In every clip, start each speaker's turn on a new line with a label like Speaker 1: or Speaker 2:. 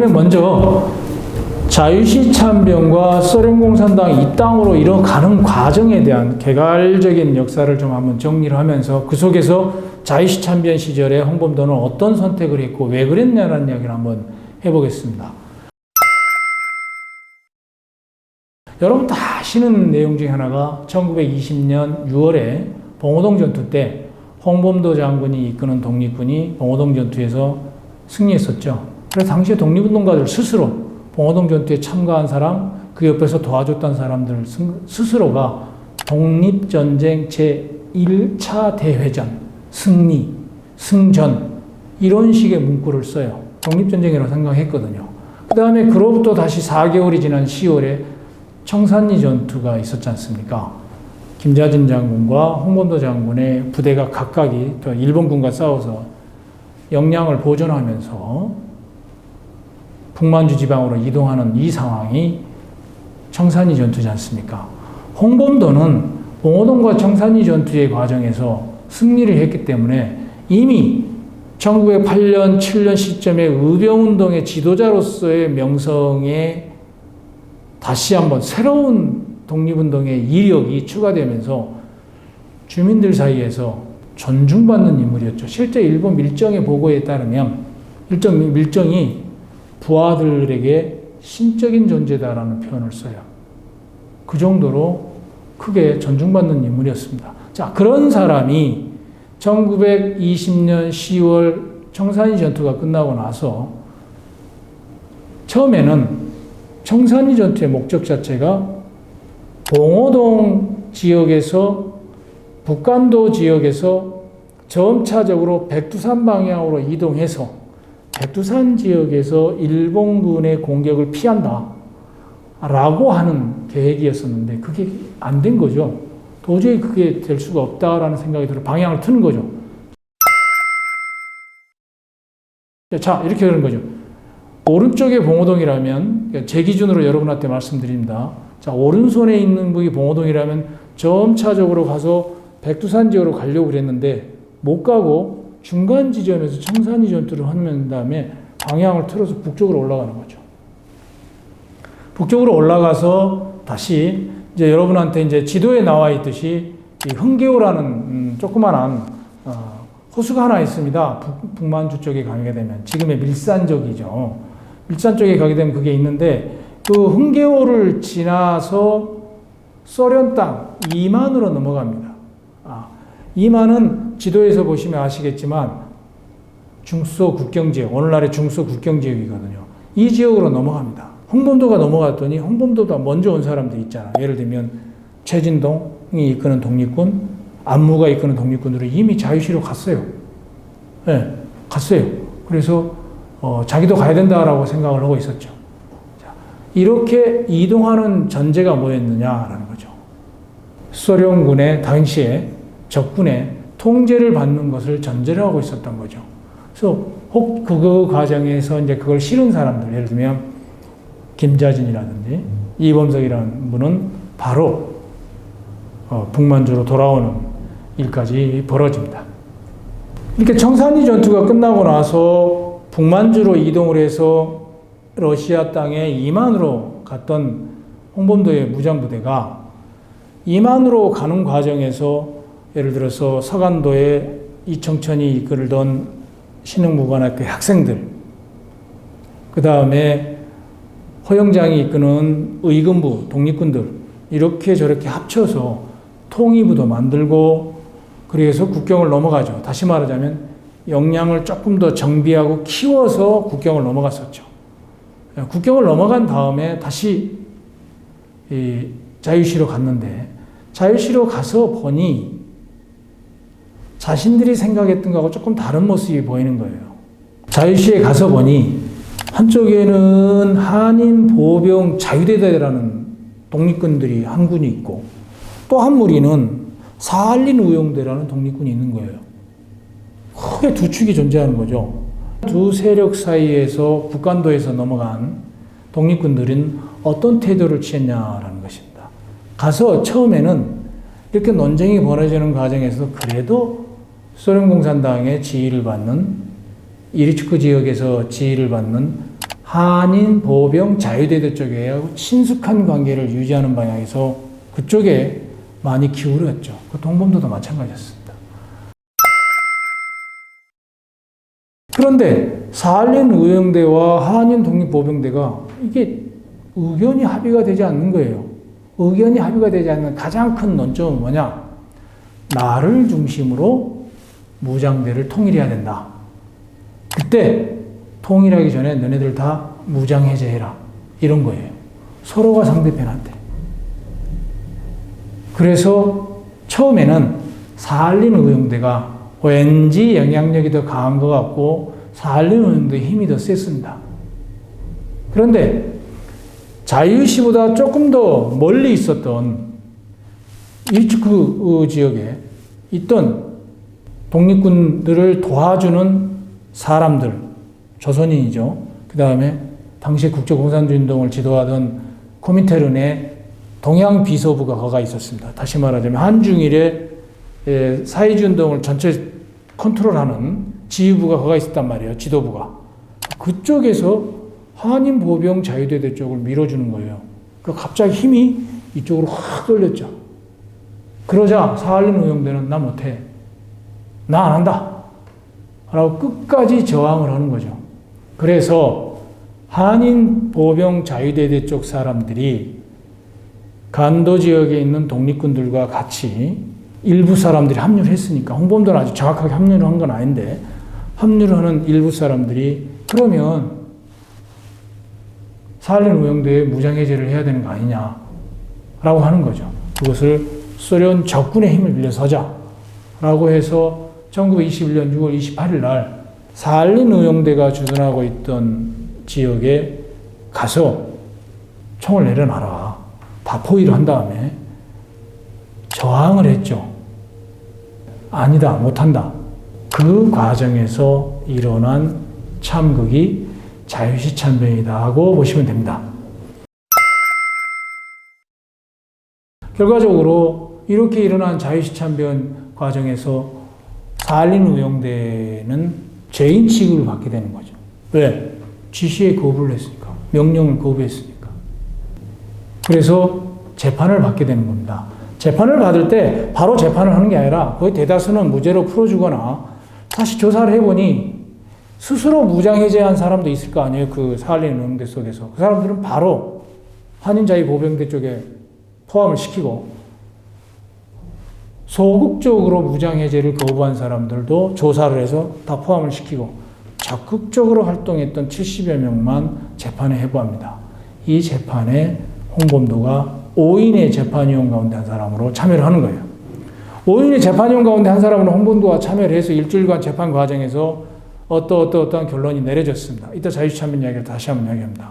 Speaker 1: 그러면 먼저 자유시 참변과 소련공산당이 이 땅으로 이뤄가는 과정에 대한 개괄적인 역사를 좀 한번 정리를 하면서 그 속에서 자유시 참변 시절에 홍범도는 어떤 선택을 했고 왜 그랬냐는 이야기를 한번 해보겠습니다. 여러분 다 아시는 내용 중에 하나가 1920년 6월에 봉오동 전투 때 홍범도 장군이 이끄는 독립군이 봉오동 전투에서 승리했었죠. 그래서 당시에 독립운동가들 스스로 봉오동 전투에 참가한 사람, 그 옆에서 도와줬던 사람들 스스로가 독립전쟁 제1차 대회전, 승리, 승전 이런 식의 문구를 써요. 독립전쟁이라고 생각했거든요. 그 다음에 그로부터 다시 4개월이 지난 10월에 청산리 전투가 있었지 않습니까? 김자진 장군과 홍범도 장군의 부대가 각각이 일본군과 싸워서 역량을 보존하면서 북만주 지방으로 이동하는 이 상황이 청산리 전투지 않습니까? 홍범도는 봉오동과 청산리 전투의 과정에서 승리를 했기 때문에 이미 1908년, 7년 시점에 의병운동의 지도자로서의 명성에 다시 한번 새로운 독립운동의 이력이 추가되면서 주민들 사이에서 존중받는 인물이었죠. 실제 일본 밀정의 보고에 따르면 밀정이 부하들에게 신적인 존재다라는 표현을 써요. 그 정도로 크게 존중받는 인물이었습니다. 자, 그런 사람이 1920년 10월 청산리 전투가 끝나고 나서 처음에는 청산리 전투의 목적 자체가 봉오동 지역에서 북간도 지역에서 점차적으로 백두산 방향으로 이동해서 백두산 지역에서 일본군의 공격을 피한다 라고 하는 계획이었었는데 그게 안 된 거죠. 도저히 그게 될 수가 없다라는 생각이 들어 방향을 트는 거죠. 자, 이렇게 되는 거죠. 오른쪽에 봉오동이라면 제 기준으로 여러분한테 말씀드립니다. 자, 오른손에 있는 북이 봉오동이라면 점차적으로 가서 백두산 지역으로 가려고 그랬는데 못 가고 중간 지점에서 청산리 전투를 하는 다음에 방향을 틀어서 북쪽으로 올라가는 거죠. 북쪽으로 올라가서 다시 이제 여러분한테 이제 지도에 나와 있듯이 이 흥계호라는 조그만한 호수가 하나 있습니다. 북만주 쪽에 가게 되면 지금의 밀산 쪽이죠. 밀산 쪽에 가게 되면 그게 있는데 그 흥계호를 지나서 소련 땅 이만으로 넘어갑니다. 이만은 지도에서 보시면 아시겠지만 중소 국경지역, 오늘날의 중소 국경지역이거든요. 이 지역으로 넘어갑니다. 홍범도가 넘어갔더니 홍범도보다 먼저 온 사람들 있잖아. 예를 들면 최진동이 이끄는 독립군, 안무가 이끄는 독립군들은 이미 자유시로 갔어요. 네, 갔어요. 그래서 자기도 가야 된다라고 생각을 하고 있었죠. 자, 이렇게 이동하는 전제가 뭐였느냐라는 거죠. 소련군의 당시에 적군의 통제를 받는 것을 전제로 하고 있었던 거죠. 그래서 혹 그 과정에서 이제 그걸 싫은 사람들, 예를 들면 김자진이라든지 이범석이라는 분은 바로 북만주로 돌아오는 일까지 벌어집니다. 이렇게 청산리 전투가 끝나고 나서 북만주로 이동을 해서 러시아 땅에 이만으로 갔던 홍범도의 무장부대가 이만으로 가는 과정에서 예를 들어서 서간도에 이청천이 이끌던 신흥무관학교 학생들, 그 다음에 허영장이 이끄는 의금부, 독립군들 이렇게 저렇게 합쳐서 통일부도 만들고 그래서 국경을 넘어가죠. 다시 말하자면 역량을 조금 더 정비하고 키워서 국경을 넘어갔었죠. 국경을 넘어간 다음에 다시 자유시로 갔는데 자유시로 가서 보니 자신들이 생각했던 것하고 조금 다른 모습이 보이는 거예요. 자유시에 가서 보니 한쪽에는 한인 보병 자유대대라는 독립군들이 한 군이 있고 또 한 무리는 사할린 우용대라는 독립군이 있는 거예요. 크게 두 축이 존재하는 거죠. 두 세력 사이에서 북간도에서 넘어간 독립군들은 어떤 태도를 취했냐라는 것입니다. 가서 처음에는 이렇게 논쟁이 벌어지는 과정에서 그래도 소련 공산당의 지휘를 받는 이리츠크 지역에서 지휘를 받는 한인 보병 자유대대 쪽에 친숙한 관계를 유지하는 방향에서 그쪽에 많이 기울였죠. 그 홍범도도 마찬가지였습니다. 그런데 사할린 의용대와 한인 독립보병대가 이게 의견이 합의가 되지 않는 거예요. 의견이 합의가 되지 않는 가장 큰 논점은 뭐냐? 나를 중심으로 무장대를 통일해야 된다. 그때 통일하기 전에 너네들 다 무장 해제해라. 이런 거예요. 서로가 상대편한테. 그래서 처음에는 사할린 의용대가 왠지 영향력이 더 강한 것 같고 사할린 의용대의 힘이 더 셌습니다. 그런데 자유시보다 조금 더 멀리 있었던 일축구 지역에 있던 독립군들을 도와주는 사람들, 조선인이죠. 그 다음에 당시 국제공산주의운동을 지도하던 코민테른의 동양비서부가 거가 있었습니다. 다시 말하자면 한중일의 사회주의운동을 전체 컨트롤하는 지휘부가 거가 있었단 말이에요. 지도부가. 그쪽에서 한인 보병 자유대대 쪽을 밀어주는 거예요. 갑자기 힘이 이쪽으로 확 돌렸죠. 그러자 사할린 의용대는 나 못해. 나 안 한다. 라고 끝까지 저항을 하는 거죠. 그래서 한인 보병 자유대대 쪽 사람들이 간도 지역에 있는 독립군들과 같이 일부 사람들이 합류를 했으니까 홍범도는 아주 정확하게 합류를 한 건 아닌데 합류를 하는 일부 사람들이 그러면 사할린 의용대에 무장해제를 해야 되는 거 아니냐라고 하는 거죠. 그것을 소련 적군의 힘을 빌려서 하자라고 해서 1921년 6월 28일 날 사할린 의용대가 주둔하고 있던 지역에 가서 총을 내려놔라. 다 포위를 한 다음에 저항을 했죠. 아니다, 못한다. 그 과정에서 일어난 참극이 자유시 참변이다 하고 보시면 됩니다. 결과적으로 이렇게 일어난 자유시 참변 과정에서 사할린 의용대는 죄인 취급을 받게 되는 거죠. 왜? 지시에 거부를 했으니까. 명령을 거부했으니까. 그래서 재판을 받게 되는 겁니다. 재판을 받을 때 바로 재판을 하는 게 아니라 거의 대다수는 무죄로 풀어주거나 다시 조사를 해보니 스스로 무장해제한 사람도 있을 거 아니에요. 그 사할린 의용대 속에서. 그 사람들은 바로 한인자유보병대 쪽에 포함을 시키고 소극적으로 무장해제를 거부한 사람들도 조사를 해서 다 포함을 시키고 적극적으로 활동했던 70여 명만 재판에 회부합니다. 이 재판에 홍범도가 5인의 재판위원 가운데 한 사람으로 참여를 하는 거예요. 5인의 재판위원 가운데 한 사람은 홍범도가 참여를 해서 일주일간 재판 과정에서 어떠한 결론이 내려졌습니다. 이따 자유시 참변 이야기를 다시 한번 이야기합니다.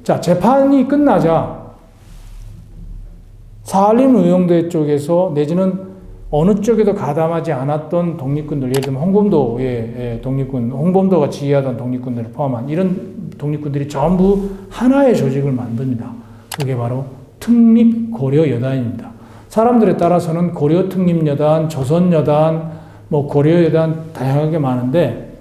Speaker 1: 자, 재판이 끝나자 사할린 의용대 쪽에서 내지는 어느 쪽에도 가담하지 않았던 독립군들, 예를 들면 홍범도의 독립군, 홍범도가 지휘하던 독립군들을 포함한 이런 독립군들이 전부 하나의 조직을 만듭니다. 그게 바로 특립고려여단입니다. 사람들에 따라서는 고려특립여단, 조선여단, 고려여단 다양하게 많은데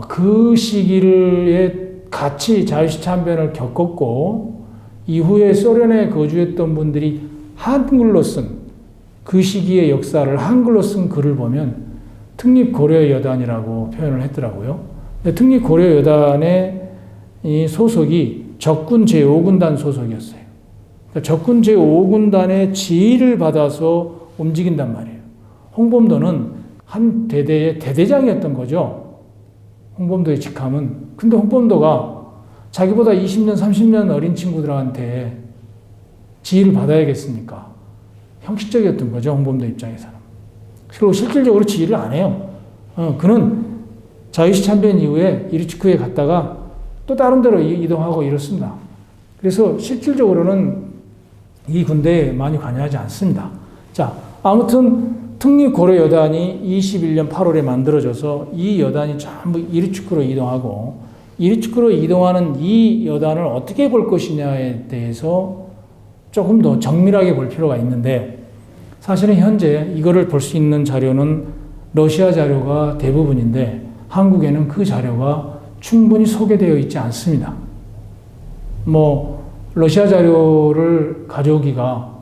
Speaker 1: 그 시기에 같이 자유시 참변을 겪었고 이후에 소련에 거주했던 분들이 한글로 쓴 그 시기의 역사를 한글로 쓴 글을 보면 특립고려여단이라고 표현을 했더라고요. 특립고려여단의 이 소속이 적군 제5군단 소속이었어요. 그러니까 적군 제5군단의 지휘를 받아서 움직인단 말이에요. 홍범도는 한 대대의 대대장이었던 거죠. 홍범도의 직함은. 근데 홍범도가 자기보다 20년, 30년 어린 친구들한테 지휘를 받아야겠습니까? 형식적이었던 거죠, 홍범도 입장에서는. 그리고 실질적으로 지휘를 안 해요. 그는 자유시 참변 이후에 이르츠크에 갔다가 또 다른 데로 이동하고 이렇습니다. 그래서 실질적으로는 이 군대에 많이 관여하지 않습니다. 자, 아무튼 특립고려여단이 21년 8월에 만들어져서 이 여단이 전부 이르츠크로 이동하고 이르츠크로 이동하는 이 여단을 어떻게 볼 것이냐에 대해서 조금 더 정밀하게 볼 필요가 있는데 사실은 현재 이거를 볼 수 있는 자료는 러시아 자료가 대부분인데 한국에는 그 자료가 충분히 소개되어 있지 않습니다. 러시아 자료를 가져오기가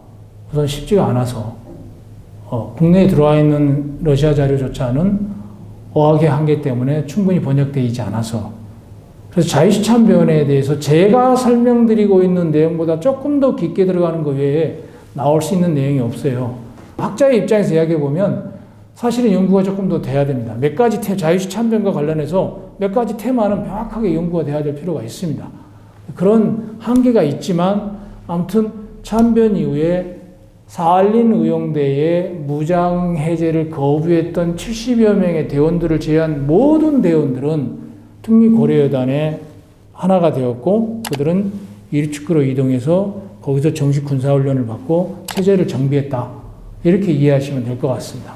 Speaker 1: 우선 쉽지가 않아서 국내에 들어와 있는 러시아 자료조차는 어학의 한계 때문에 충분히 번역되어 있지 않아서, 그래서 자유시참변에 대해서 제가 설명드리고 있는 내용보다 조금 더 깊게 들어가는 것 외에 나올 수 있는 내용이 없어요. 학자의 입장에서 이야기해보면 사실은 연구가 조금 더 돼야 됩니다. 몇 가지 자유시참변과 관련해서 몇 가지 테마는 명확하게 연구가 돼야 될 필요가 있습니다. 그런 한계가 있지만 아무튼 참변 이후에 사할린 의용대의 무장 해제를 거부했던 70여 명의 대원들을 제외한 모든 대원들은 특립고려여단의 하나가 되었고, 그들은 이르츠크로 이동해서 거기서 정식 군사훈련을 받고 체제를 정비했다. 이렇게 이해하시면 될 것 같습니다.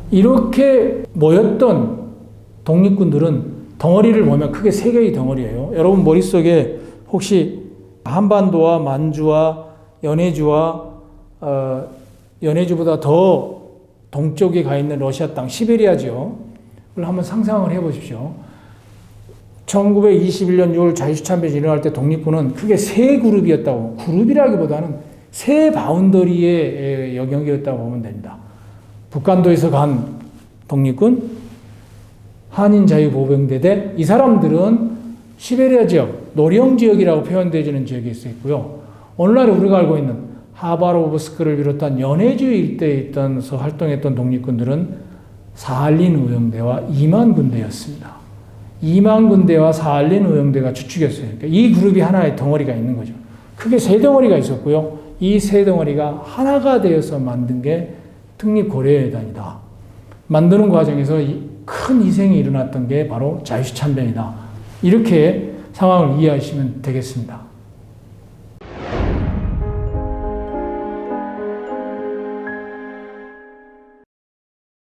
Speaker 1: 이렇게 모였던 독립군들은 덩어리를 보면 크게 세 개의 덩어리예요. 여러분 머릿속에 혹시 한반도와 만주와 연해주보다 더 동쪽에 가 있는 러시아 땅, 시베리아죠. 그걸 한번 상상을 해보십시오. 1921년 6월 자유시참변이 일어날 때 독립군은 크게 세 그룹이었다고, 그룹이라기보다는 세 바운더리의 영역이었다고 보면 됩니다. 북한도에서 간 독립군, 한인자유보병대대, 이 사람들은 시베리아 지역, 노령 지역이라고 표현되어지는 지역에 있었고요. 오늘날 우리가 알고 있는 하바로브스크를 비롯한 연해주 일대에 있던서 활동했던 독립군들은 사할린 의용대와 이만 군대였습니다. 이만 군대와 사할린 의용대가 주축이었어요. 그러니까 이 그룹이 하나의 덩어리가 있는 거죠. 크게 세 덩어리가 있었고요. 이 세 덩어리가 하나가 되어서 만든 게 특립고려여단이다. 만드는 과정에서 큰 희생이 일어났던 게 바로 자유시참변이다. 이렇게 상황을 이해하시면 되겠습니다.